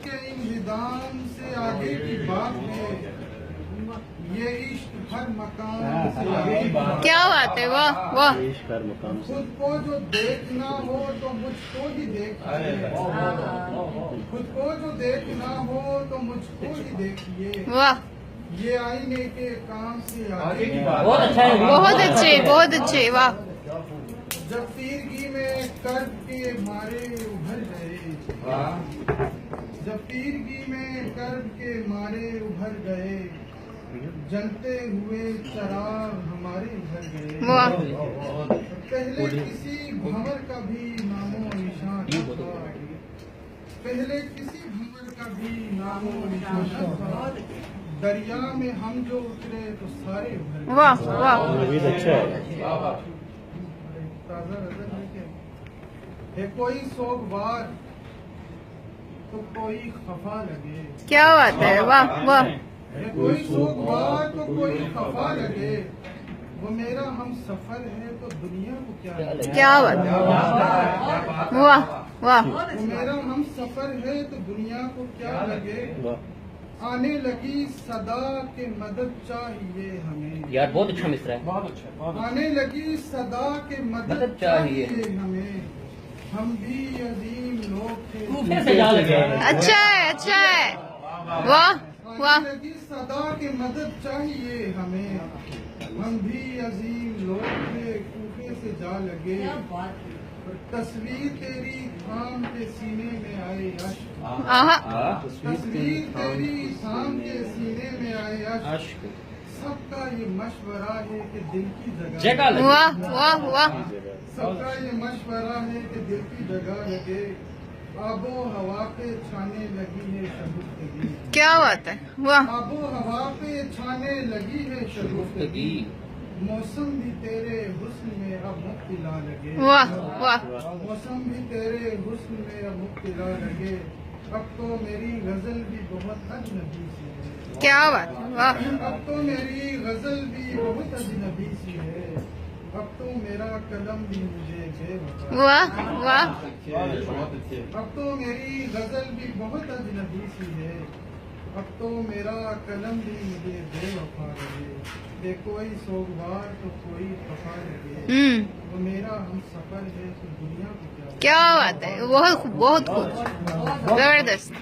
کے انہدام سے آگے کی بات ہے، یہ عشق ہر مقام سے آگے کی بات ہے۔ کیا بات ہے، واہ واہ۔ خود کو جو دیکھنا ہو تو مجھ کو ہی دیکھیے، خود کو جو دیکھنا ہو تو مجھ کو ہی دیکھیے، واہ، یہ آئینے کے کام سے آگے کی بات ہے۔ بہت اچھے بہت اچھے، واہ۔ جب تیرگی میں کرب کے مارے ابھر گئے، جب تیرگی میں کرب کے مارے ابھر گئے، جلتے ہوئے چراغ ہمارے ابھر گئے، واہ، پہلے کسی بھنور کا بھی نام و نشان نہ تھا، پہلے کسی بھنور کا بھی نام و نشان نہ تھا، دریا میں ہم جو اترے تو سارے ابھر گئے۔ واہ واہ، تازہ نظر ہے کوئی سوگوار تو کوئی خفا لگے، کیا بات ہے، واہ واہ، ہے کوئی سوگوار تو کوئی خفا لگے، وہ میرا ہم سفر ہے تو دنیا کو کیا لگے، کیا بات ہے، واہ واہ، وہ میرا ہم سفر ہے تو دنیا کو کیا لگے، آنے لگی صدا کے مدد چاہیے ہمیں، یار بہت اچھا مصرع ہے۔ آنے لگی صدا کے مدد چاہیے ہمیں، ہم بھی عظیم لوگ تھے، اچھا ہے اچھا ہے، واہ واہ، آنے لگی صدا کے مدد چاہیے ہمیں، ہم بھی عظیم لوگ تھے، کوفے سے جا لگے، تصویر تیری تھام کے سینے میں آئے اشک، آہا، تصویر تیری تھام کے سینے میں آئے اشک، سب کا یہ مشورہ ہے کہ دل کی جگہ لگے، واہ واہ واہ، سب کا یہ مشورہ ہے کہ دل کی جگہ لگے، آب و ہوا پہ چھانے لگی ہے شگفتگی، کیا بات ہے، واہ، آب و ہوا پہ چھانے لگی ہے شگفتگی، موسم بھی تیرے حسن میں اب مبتلا لگے، واہ واہ، موسم بھی تیرے حسن میں اب مبتلا لگے، اب تو میری غزل بھی بہت اجنبی سی ہے، کیا بات ہے، واہ، اب تو میری غزل بھی بہت اجنبی سی ہے، اب تو میرا قلم بھی مجھے بے وفا، واہ واہ، اب تو میری غزل بھی بہت اجنبی سی ہے، اب تو میرا قلم بھی مجھے بے وفا لگے، کہ کوئی سوگوار تو کوئی خفا لگے، وہ میرا ہم سفر ہے تو دنیا کو کیا کیا بات ہے، بہت خوب بہت خوب، زبردست۔